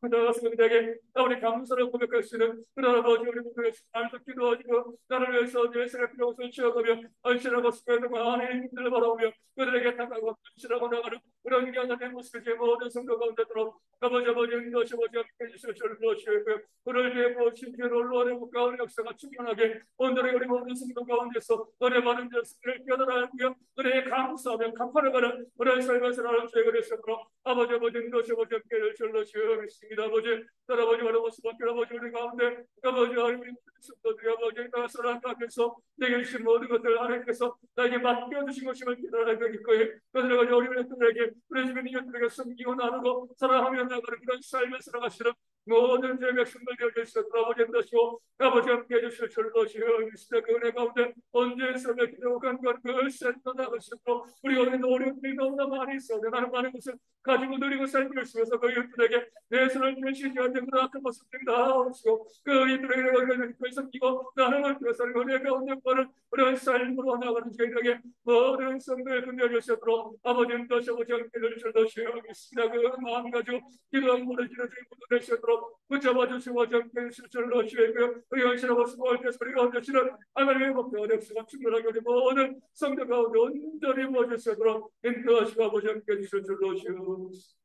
나가서들에게 우리 감사를 고백할 수 있는 그런 아버지 우리 모두의 삶을 기도하시고 나를 위해서 내 생을 필요없을 취하가며 헌신하고 수고하는 많은 힘들을 바라보며 그들에게 다가가고 헌신하고 나가는 그런 귀한 모습이 제 모든 성도 가운데 들어 아버지 인도하시고 함께 해주실 줄로 주시고요 그를 위해 보신 죄로 올라오는 국가의 역사가 충만하게 오늘의 우리 모든 성도 가운데서 은혜 받은 자들을 깨달아 알고요 은혜에 감사하며 갚아나가는 은혜의 삶을 살아가는 죄가 되셨고 아버지 인도하시고 함께 해주실 줄로 주여 믿습니다. 아버지 바라고 수밖에 아버지 우리 가운데 아버지 우리 성도들이 아버지 나서라 하면서 내게 주신 모든 것들 하나님께서 나에게 맡겨주신 것임을 깨달아 알고있고요 그들을 가지고 우리 팬들에게 우리 주변 이웃들에게 섬기고 나누고 사랑하며 나가는 그런 삶을 살아가시는 모든 죄의 백성들 되어 주시고 아버지 인도하시고 아버지 함께 해주실 줄로 주여 믿습니다. 그 은혜 가운데 언제 삶에 기도하고 간구하는 그 센터 나가시고 우리 오늘도 어려움이 너무나 많이 있어요. 나는 많은 것을 가지고 누리고 살고 있으면서 그 이웃들에게 내 손을 펼치지 않는 그런 악한 모습들이 나오시고 그 이웃들에게 그 섬기고 나는 그것을 은혜 가운데 보는 그런 삶으로 나가는 저희들에게 모든 성도의 근면을 주시도록 아버지 인도하시고 함께 해주실 줄로 주여 믿습니다. 그 마음 가지고 기도하고 부르짖는 저희 모두 되시도록 있도록 붙잡아 주시고 정케 주실 줄로 주시고요. 의원실하고 수고할 때 소리가 얹으시는 하나님의 목표 역사가 충분하게 우리 모든 성도 가운데 온전히 모실 수 있도록 인도하시고 아버지 함께 주실 줄로 주시옵소서.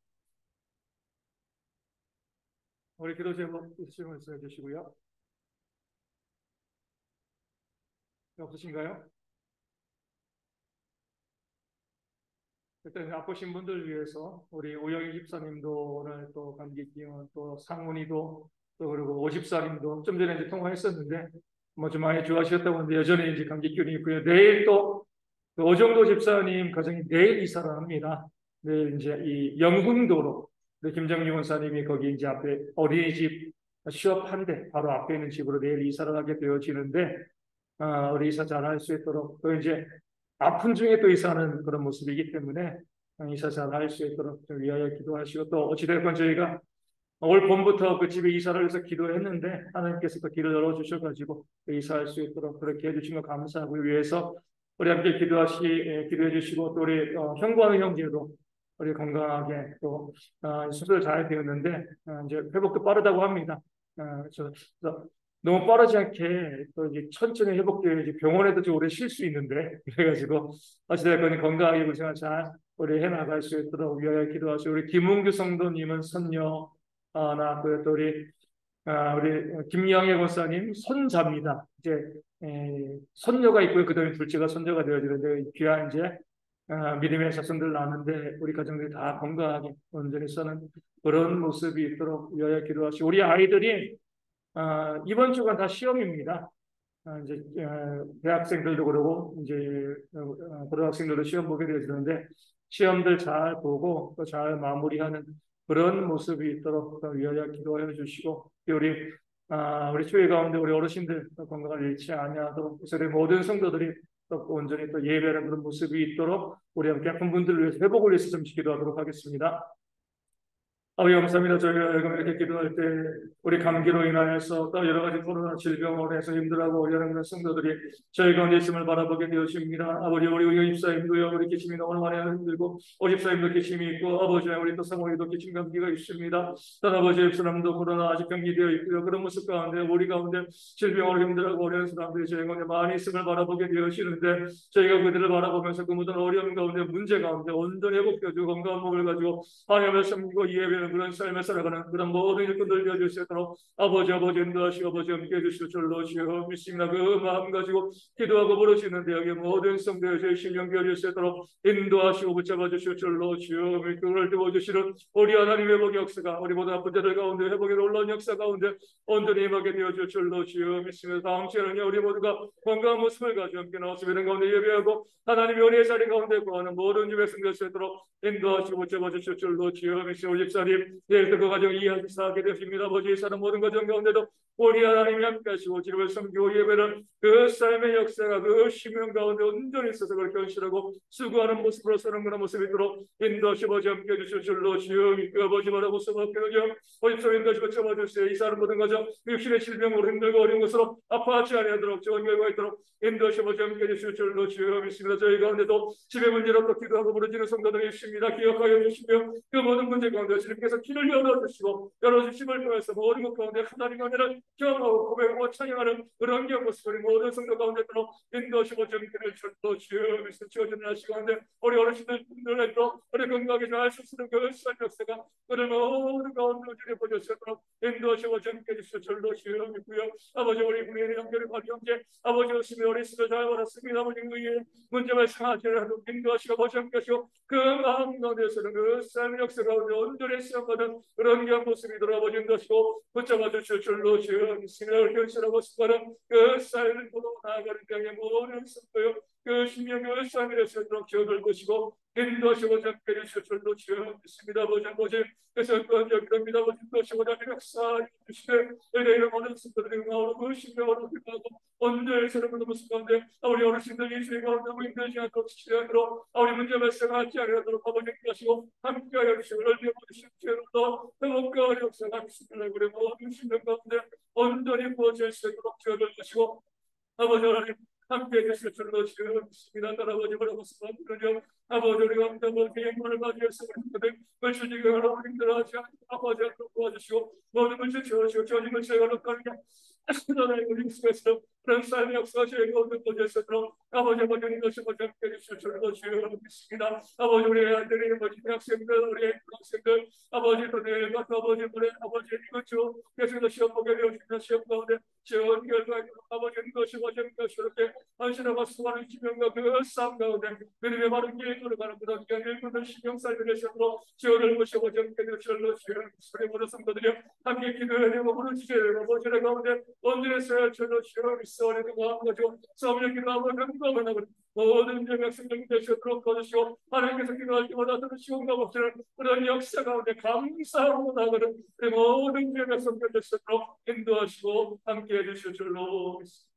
우리 기도 제목 있으시면 써주시고요. 없으신가요? 그때 아프신 분들 위해서 우리 우영희 집사님도 오늘 또 감기 기운, 또 상훈이도 또 그리고 오 집사님도 좀 전에 이제 통화했었는데 뭐 좀 많이 좋아하셨다고 하는데 여전히 이제 감기 기운이 있고요. 내일 또 오정도 집사님 가정이 내일 이사를 합니다. 내일 이제 이 영흥도로 김정리 원사님이 거기 이제 앞에 어린이집 취업한 데 바로 앞에 있는 집으로 내일 이사를 하게 되어지는데 우리 이사 잘할 수 있도록 또 이제 아픈 중에 또 이사하는 그런 모습이기 때문에 이사 잘할 수 있도록 좀 위하여 기도하시고 또 어찌됐건 저희가 올 봄부터 그 집에 이사를 해서 기도했는데 하나님께서 또 길을 열어주셔가지고 이사할 수 있도록 그렇게 해주신 거 감사하고 위해서 우리 함께 기도해 주시고 또 우리 형과의 형제도 우리 건강하게 또 수술 잘 되었는데 이제 회복도 빠르다고 합니다. 그래서 너무 빠르지 않게 또 이제 천천히 회복되어야지 병원에도 좀 오래 쉴 수 있는데 그래가지고 어찌됐건 건강하게 우리 생활 잘 우리 해나갈 수 있도록 위하여 기도하시고 우리 김은규 성도님은 선녀 또 우리 김영애 권사님 손자입니다. 이제 손녀가 있고요. 그다음에 둘째가 손녀가 되어지는데 귀한 이제 믿음의 자손들 낳는데 우리 가정들이 다 건강하게 온전히 사는 그런 모습이 있도록 위하여 기도하시고 우리 아이들이 이번 주가 다 시험입니다. 이제 대학생들도 그러고 이제 고등학생들도 시험 보게 되어지는데 시험들 잘 보고 또 잘 마무리하는 그런 모습이 있도록 위하여 기도하여 주시고 우리 교회 가운데 우리 어르신들 건강을 잃지 아니하도록 우리 모든 성도들이 또 온전히 또 예배하는 그런 모습이 있도록 우리 함께 아픈 분들을 위해서 회복을 위해서 좀 기도하도록 하겠습니다. 아버지 감사합니다. 저희가 이렇게 기도할 때 우리 감기로 인하여서 또 여러 가지 코로나 질병으로 해서 힘들어하고 여러 성도들이 저희 가운데 있음을 바라보게 되어집니다. 아버지 우리 의원 집사님도요. 우리 기침이 너무 많이 힘들고 오 집사님도 기침이 있고 아버지 우리 또 사모님도 기침 감기가 있습니다. 또 아버지 집사람도 코로나 아직 감기되어 있고요. 그런 모습 가운데 우리 가운데 질병으로 힘들어하고 어려운 사람들이 저희 가운데 많이 있음을 바라보게 되어지는데 저희가 그들을 바라보면서 그 모든 어려움 가운데 문제 가운데 온전히 회복되어주고 건강한 몸을 가지고 하나님을 섬기고 예배하는 그런 삶을 살아가는 그런 모든 일꾼들 되어주시도록 아버지 인도하시고 아버지 함께 해주실 줄로 주여 믿습니다. 그 마음 가지고 기도하고 부르시는데 여기 모든 성도의 저희 심령 되어주시도록 인도하시고 붙잡아 주실 줄로 주여 그걸 도와주시는 우리 하나님 회복 역사가 우리 모든 아픈 자들 가운데 회복의 놀라운 역사 가운데 온전히 임하게 되어줄 줄로 주여 믿습니다. 다음 주에는요 우리 모두가 건강한 모습을 가지고 함께 나와서 이런 가운데 예배하고 하나님의 은혜의 자리 가운데 구하는 모든 주의 성도 되도록 인도하시고 붙잡아 주실 줄로 주여 믿습니다. 집사님 내일도 그 가정 이해하게 되십니다. 아버지 사는 모든 가정 가운데도 우리 하나님이 함께 하시고 주님을 섬기고 예배는 그 삶의 역사가 그 심령 가운데 온전히 있어서 그걸 견실하고 수고하는 모습으로 사는 그런 모습이 있도록 인도하시고 아버지 함께 해주실 줄로 주여 믿고 아버지 바라고 수고하게 오십시오. 인도하시고 참아주세요. 이 사는 모든 가정 육신의 질병으로 힘들고 어려운 것으로 아파하지 아니하도록 좋은 결과 있도록 인도하시고 아버지 함께 해주실 줄로 주여 믿습니다. 저희 가운데도 집의 문제로 또 기도하고 부르짖는 성도들이 있습니다. 기억하여 주시며 그 모든 문제 가운데 주님께서 길을 열어주심을 통해서 모든 것 가운데 하나님 은혜를 경험하고 고백하고 찬양하는 그런 모습을 모든 성도 가운데로 인도하시고 정기를 줄로 주여서 지어주는 시간에 우리 어르신들 분들에도 우리 건강하게 잘 수 있는 그 삶 역사가 그런 모든 가운데 주님 보여주시도록 인도하시고 정기를 줄로 주여 믿고요. 아버지 우리 부인의 연결을 받은 형제 아버지 없으면 우리 수도 잘 받았습니다. 아버지 의의 문제를 상하시라도 인도하시고 아버지 함께 하시고 그 마음 가운데서는 그 삶의 역사 가운데 온전히 시험받은 그런 귀한 모습이 돌아보지 인도하시고 붙잡아 주실 줄로 주여 믿습니다. 결실하고 수고하는 그 삶을 보고 나아가는 땅의 모든 성도요 그 심령의 삶이 되시도록 지어줄 것이고 인도하시고 잡게 주실 줄로 주여 믿습니다. 아버지 그래서 또한 여기입니다. 아버지 인도하시고 잡게 역사해 주시되 내일의 모든 성도들이 나오고 심령으로 기도하고 온전히 새로운 모습 가운데 우리 어르신들이 주의 가운데 힘들지 않도록 지치도록 우리 문제 발생하지 않도록 아버지 하시고 함께하여 주시고 열려 주신 죄로도 회복과 역사가 주시는 우리 모든 심령 가운데 온전히 부어질 수 있도록 지어줄 것이고 아버지 하나님 함께 해주실 줄로 주옵습니다. 아버지 보라고 수고하시며 아버지 우리가 아버지의 영광을 맞이했으면 물질적인 하나님 힘들어하지 않고 아버지 앞으로 도와주시고 모든 것을 채워주시고 저는 것을 걸어가는 너의 우리 속에서 그런 삶의 역사시에 모든 것에서 아버지 아버지는 것이 먼저 함께 해주실 줄로 주옵습니다. 아버지 우리의 아들이 아버지 대학생들 우리의 학생들 아버지 또내가 아버지 우리 아버지 이것저 계속해서 시험 보게 되어주시는 시험 가운데 시험 결과에 아버지는 것이 먼저 이렇게 안신하고 수많은 지명과 그 싸움 가운데 믿음의 바른 길을 걸어가는 그런 일꾼들 신경살이 되시므로 지원을 모시고 정께 되시는 소리 모든 성도들이 함께 기도해 몸으로 주제로 아버지의 가운데 온전해서 저로 시원히 있어오는 거죠. 싸움을 기도하고 경고하고 모든 백성들 되시도록 도와주시고 하나님께서 기도할 때마다 들으시고 없으는 그런 역사 가운데 감사하고 나가는 모든 백성들 되시도록 인도하시고 함께해 주실 줄로 믿습니다.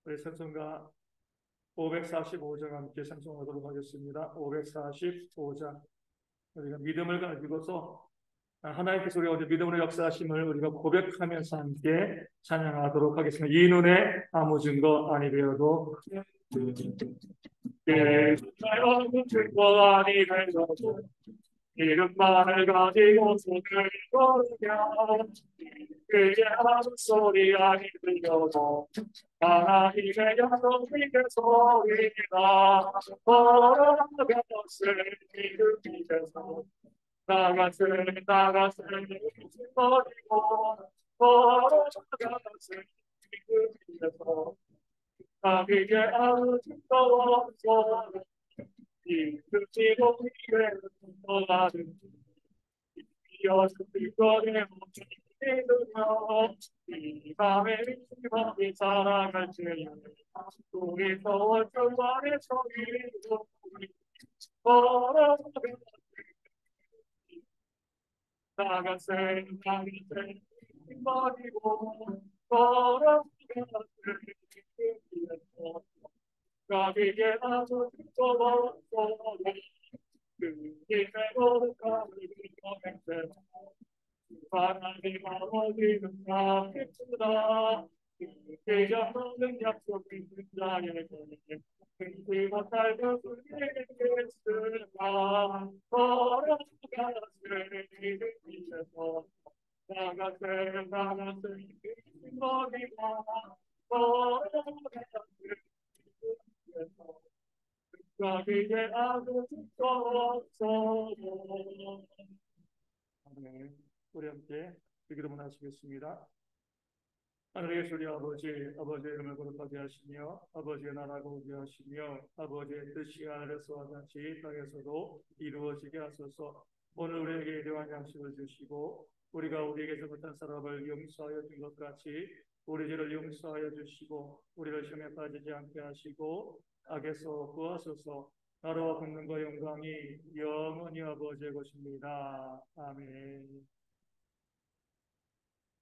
우리 찬송가 545장 함께 찬송하도록 하겠습니다. 545장 우리가 믿음을 가지고서 하나님께서 우리가 믿음으로 역사하심을 우리가 고백하면서 함께 찬양하도록 하겠습니다. 이 눈에 아무 증거 아니 되어도 아무 증거 아니 되어도 이름만을 가지고 손을 걸으며 그의 아무 소리 아니 들려도 하나님의 약속의 소리가 걸어가것을 믿으면서 나갔을 버리고 걸어가것을 믿으면서 나에게 아무 증거 없어 이끄시고 위에 떠나는 이어서 그거에 멈추며 이 밤에 희망이 살아갈 때에 우리 서울전반의 소리로 걸어가는 나갔을 버리고 걸어가는 가비게 아주 두꺼워 그대로 가는 바람이 어디는 가겠구나 그대가 없는 약속이 나에게 그가 살고 그에게쓰라 걸어가는 믿으면서 나갔을 머리가 걸어가는 가비게 아주 두꺼웠어요. 네, 우리 함께 기도문 하시겠습니다. 하늘의 주님 아버지, 아버지의 이름을 거룩하게 하시며 아버지의 나라가 오게 하시며 아버지의 뜻이 하늘에서와 같이 땅에서도 이루어지게 하소서. 오늘 우리에게 일용할 양식을 주시고 우리가 우리에게 잘못한 사람을 용서하여 준 것 같이 우리 죄를 용서하여 주시고 우리를 시험에 빠지지 않게 하시고 악에서 구하소서. 나라와 권능과 영광이 영원히 아버지의 것입니다. 아멘.